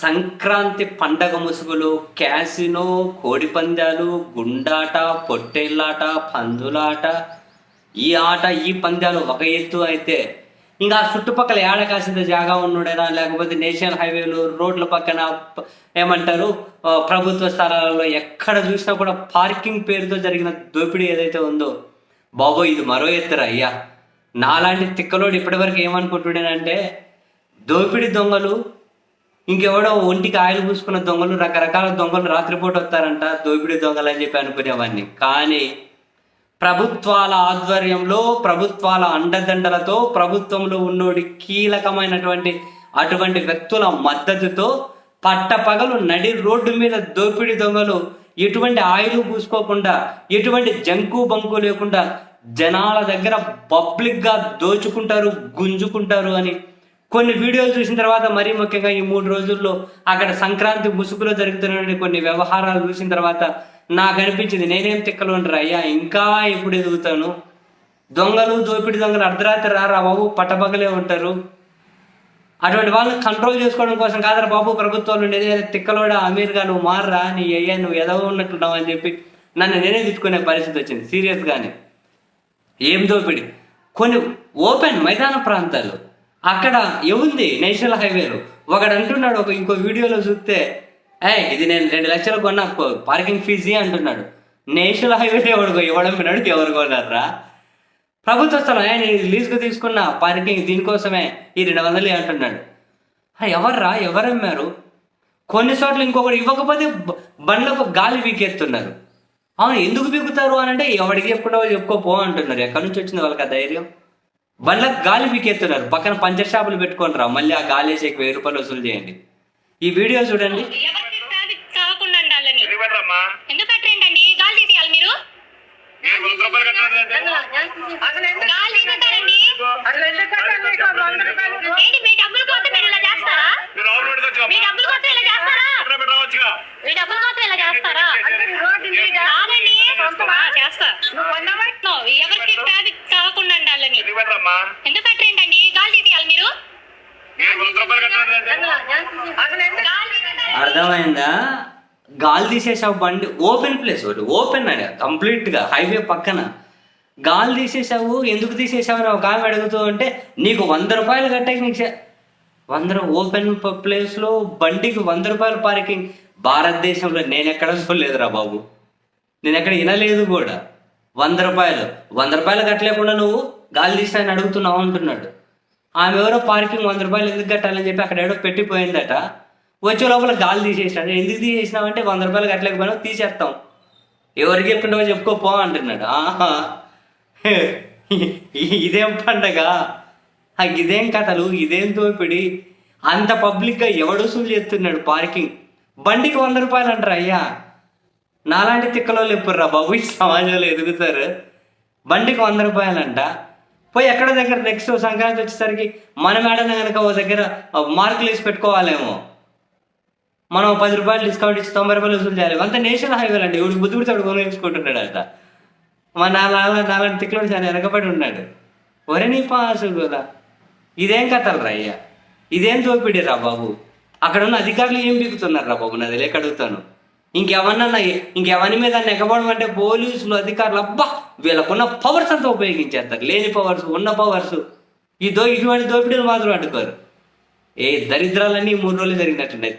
సంక్రాంతి పండగ ముసుగులు, క్యాసినో, కోడి పందాలు, గుండాట, పొట్టేళ్ళాట, పందులాట, ఈ ఆట ఈ పందాలు ఒక ఎత్తు అయితే, ఇంకా చుట్టుపక్కల ఏడ కాసింత జాగా ఉన్నాడైనా, లేకపోతే నేషనల్ హైవేలు రోడ్ల పక్కన ఏమంటారు ప్రభుత్వ స్థలాలలో ఎక్కడ చూసినా కూడా పార్కింగ్ పేరుతో జరిగిన దోపిడీ ఏదైతే ఉందో, బాబో ఇది మరో ఎత్తురా అయ్యా. నాలాంటి తిక్కలోడు ఇప్పటివరకు ఏమనుకుంటున్నానంటే, దోపిడీ దొంగలు, ఇంకెవడో ఒంటికి ఆయిల్ పూసుకున్న దొంగలు, రకరకాల దొంగలు రాత్రిపూట వస్తారంట దోపిడీ దొంగలు అని చెప్పి అనుకునేవాడిని. కానీ ప్రభుత్వాల ఆధ్వర్యంలో, ప్రభుత్వాల అండదండలతో, ప్రభుత్వంలో ఉన్నోడి కీలకమైనటువంటి అటువంటి వ్యక్తుల మద్దతుతో పట్టపగలు నడి రోడ్డు మీద దోపిడీ దొంగలు ఎటువంటి ఆయిల్ పూసుకోకుండా, ఎటువంటి జంకు బంకు లేకుండా జనాల దగ్గర పబ్లిక్గా దోచుకుంటారు, గుంజుకుంటారు అని కొన్ని వీడియోలు చూసిన తర్వాత, మరీ ముఖ్యంగా ఈ 3 రోజుల్లో అక్కడ సంక్రాంతి ముసుగులో జరుగుతున్న కొన్ని వ్యవహారాలు చూసిన తర్వాత నాకు అనిపించింది, నేనేం తిక్కలు ఉంటారు అయ్యా, ఇంకా ఎప్పుడు ఎదుగుతాను. దొంగలు, దోపిడీ దొంగలు అర్ధరాత్రి రారా బాబు, పట్టపగలే ఉంటారు. అటువంటి వాళ్ళని కంట్రోల్ చేసుకోవడం కోసం కాదరా బాబు ప్రభుత్వాలు ఉండేది. తిక్కలోడా అమీర్గా నువ్వు మారరా, నీ అయ్యా నువ్వు ఎదవ ఉన్నట్టున్నావు అని చెప్పి నన్ను నేనే తిట్టుకునే పరిస్థితి వచ్చింది సీరియస్గానే. ఏం దోపిడీ, కొన్ని ఓపెన్ మైదాన ప్రాంతాలు, అక్కడ ఏముంది నేషనల్ హైవేలో ఒకడు అంటున్నాడు, ఇంకో వీడియోలో చూస్తే, ఇది నేను 2 లక్షలు కొన్నా పార్కింగ్ ఫీజు అంటున్నాడు. నేషనల్ హైవేలో ఇవ్వడం ఎవరు కొన్నారా? ప్రభుత్వ స్థలం నేను లీజుకు తీసుకున్న పార్కింగ్ దీనికోసమే ఈ 200 అంటున్నాడు. ఎవర్రా, ఎవరమ్మారు? కొన్ని చోట్ల ఇంకొకటి ఇవ్వకపోతే బండ్లకు గాలి పీకెత్తున్నారు. అవును, ఎందుకు పీకుతారు అని అంటే, ఎవడికి చెప్పుకుంటావో చెప్పుకోపో అంటున్నారు. ఎక్కడి నుంచి వచ్చింది వాళ్ళకి ఆ ధైర్యం? బండ్లకు గాలి పీకెత్తున్నారు. పక్కన పంచర్ షాపులు పెట్టుకొని రా, మళ్ళీ ఆ గాలి వేసేకి 1000 రూపాయలు వసూలు చేయండి. ఈ వీడియో చూడండి. అర్థమైందా? గాలి తీసేసావు, బండి ఓపెన్ ప్లేస్, ఒకటి ఓపెన్ అడ కంప్లీట్గా హైవే పక్కన గాలి తీసేసావు. ఎందుకు తీసేసావు అని ఒక ఆమె అడుగుతూ ఉంటే, నీకు 100 రూపాయలు కట్టాక నీకు 100 ఓపెన్ ప్లేస్లో బండికి 100 రూపాయలు పార్కింగ్. భారతదేశంలో నేను ఎక్కడ చూడలేదురా బాబు, నేను ఎక్కడ వినలేదు కూడా. 100 రూపాయలు కట్టలేకుండా నువ్వు గాలి తీసాని అడుగుతున్నావు అంటున్నాడు. ఆమె ఎవరో పార్కింగ్ 100 రూపాయలు ఎందుకు కట్టాలని చెప్పి అక్కడ ఏడో పెట్టిపోయిందట. వచ్చే లోపల గాలి తీసేసినాడు. ఎందుకు తీసేసినావంటే 100 రూపాయలు కట్టలేకపోయినా తీసేస్తాం, ఎవరికి చెప్పుకుంటావో చెప్పుకోపో అంటున్నాడు. ఆహా, ఇదేం పండగ, ఇదేం కథలు, ఇదేం దోపిడి? అంత పబ్లిక్గా ఎవడు వసూలు చేస్తున్నాడు పార్కింగ్? బండికి 100 రూపాయలు అంటారు అయ్యా. నాలాంటి తిక్కలో ఎప్పుడురా బాబు ఈ సమాజంలో ఎదుగుతారు? బండికి 100 రూపాయలు అంట. పోయి ఎక్కడ దగ్గర నెక్స్ట్ సంక్రాంతి వచ్చేసరికి మనం ఏడన్నా కనుక ఓ దగ్గర మార్కులు వేసి పెట్టుకోవాలేమో, మనం 10 రూపాయలు డిస్కౌంట్ ఇచ్చి 90 రూపాయలు వసూలు చేయాలి. అంత నేషనల్ హైవేలు అండి. ఇప్పుడు బుద్ధి తోడు కొనుక్కుంటున్నాడు అంట. మా నాలాంటి తిక్కలోడు చాలా వెనకబడి ఉన్నాడు. ఒరే నీ పాసు కదా, ఇదేం కథలు రా అయ్యా, ఇదేం దోపిడీ రా బాబు? అక్కడ ఉన్న అధికారులు ఏం పీకుతున్నారు రా బాబు? నాది లేక అడుగుతాను. ఇంకెవరి మీద ఎగబడడం అంటే పోలీసులు, అధికారులు, అబ్బా వీళ్ళకున్న పవర్స్ అంతా ఉపయోగించేస్తారు. లేని పవర్స్, ఉన్న పవర్స్, ఇటువంటి దోపిడీలు మాత్రం అడ్డుకోరు. ఏ దరిద్రాలన్నీ 3 రోజులు జరిగినట్టున్నాయి.